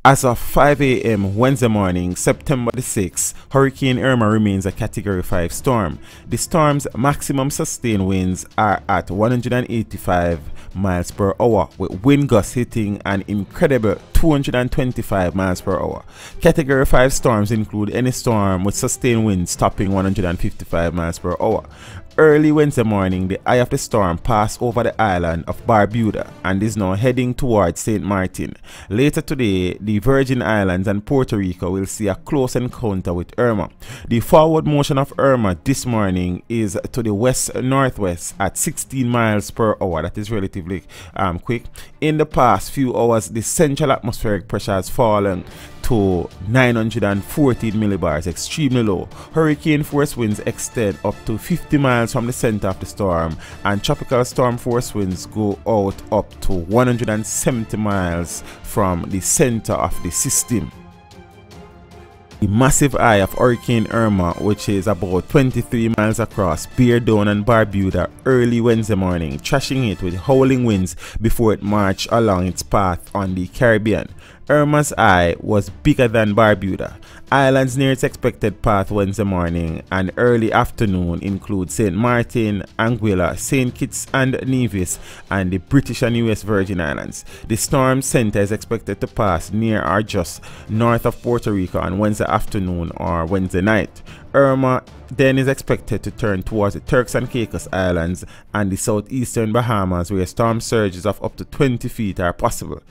As of 5 a.m. Wednesday morning, September the 6th, Hurricane Irma remains a Category 5 storm. The storm's maximum sustained winds are at 185 miles per hour, with wind gusts hitting an incredible 225 miles per hour. Category 5 storms include any storm with sustained winds topping 155 miles per hour. Early Wednesday morning, the eye of the storm passed over the island of Barbuda and is now heading towards St. Martin. Later today, the Virgin Islands and Puerto Rico will see a close encounter with Irma. The forward motion of Irma this morning is to the west-northwest at 16 miles per hour. That is relatively quick. In the past few hours, the central atmospheric pressure has fallen to 914 millibars, extremely low. Hurricane force winds extend up to 50 miles from the center of the storm, and tropical storm force winds go out up to 170 miles from the center of the system. The massive eye of Hurricane Irma, which is about 23 miles across, bear down on Barbuda early Wednesday morning, trashing it with howling winds before it marched along its path on the Caribbean. Irma's eye was bigger than Barbuda. Islands near its expected path Wednesday morning and early afternoon include St. Martin, Anguilla, St. Kitts and Nevis, and the British and US Virgin Islands. The storm center is expected to pass near or just north of Puerto Rico on Wednesday afternoon or Wednesday night. Irma then is expected to turn towards the Turks and Caicos Islands and the southeastern Bahamas, where storm surges of up to 20 feet are possible.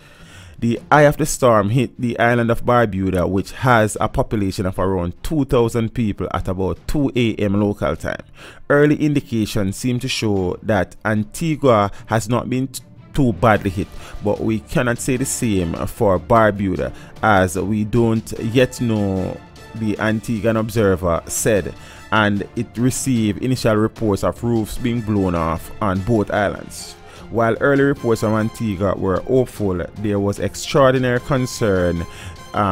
The eye of the storm hit the island of Barbuda, which has a population of around 2,000 people, at about 2 a.m. local time. Early indications seem to show that Antigua has not been too badly hit, but we cannot say the same for Barbuda, as we don't yet know, the Antiguan Observer said, and it received initial reports of roofs being blown off on both islands. While early reports from Antigua were hopeful, there was extraordinary concern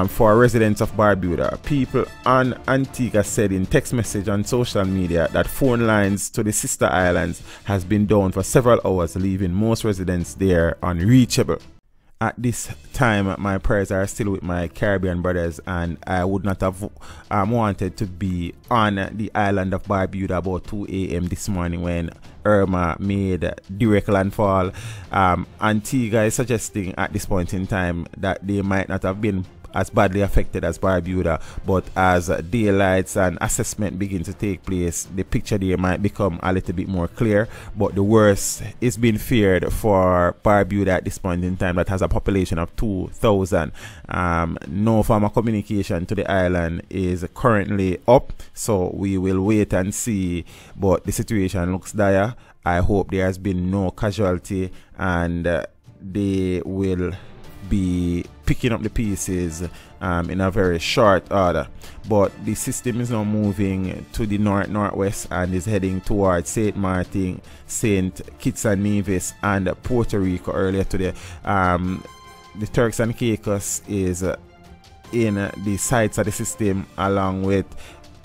for residents of Barbuda. People on Antigua said in text message on social media that phone lines to the sister islands has been down for several hours, leaving most residents there unreachable. At this time, my prayers are still with my Caribbean brothers, and I would not have wanted to be on the island of Barbuda about 2 a.m. this morning when Irma made direct landfall. Antigua is suggesting at this point in time that they might not have been as badly affected as Barbuda, but as daylights and assessment begin to take place, the picture there might become a little bit more clear. But the worst is being feared for Barbuda at this point in time, that has a population of 2,000. No form of communication to the island is currently up, so we will wait and see, but the situation looks dire. I hope there has been no casualty, and they will be picking up the pieces in a very short order. But the system is now moving to the northwest and is heading towards St. Martin, St. Kitts and Nevis, and Puerto Rico earlier today. The Turks and Caicos is in the sides of the system, along with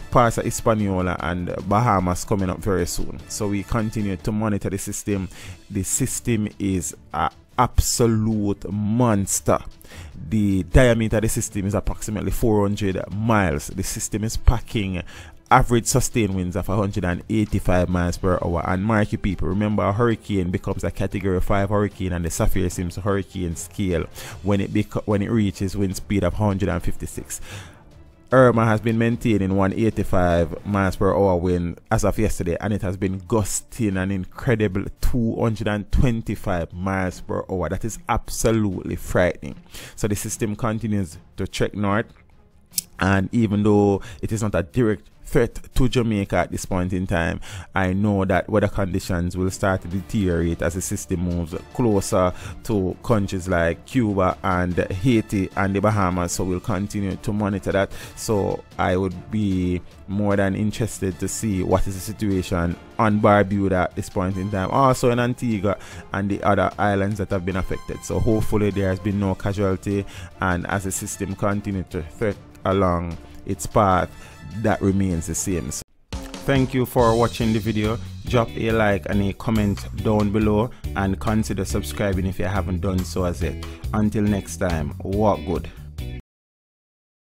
parts of Hispaniola and Bahamas coming up very soon. So we continue to monitor the system. The system is a absolute monster. The diameter of the system is approximately 400 miles. The system is packing average sustained winds of 185 miles per hour. And mark you people, remember, a hurricane becomes a Category 5 hurricane on the Saffir-Simpson hurricane scale when it reaches wind speed of 156. Irma has been maintaining 185 miles per hour wind as of yesterday, and it has been gusting an incredible 225 miles per hour. That is absolutely frightening. So the system continues to trek north, and even though it is not a direct threat to Jamaica at this point in time, I know that weather conditions will start to deteriorate as the system moves closer to countries like Cuba and Haiti and the Bahamas. So we'll continue to monitor that. So I would be more than interested to see what is the situation on Barbuda at this point in time, also in Antigua and the other islands that have been affected. So hopefully there has been no casualty, and as the system continues to thread along its path, that remains the same. So thank you for watching the video. Drop a like and a comment down below, and consider subscribing if you haven't done so as yet. Until next time, walk good.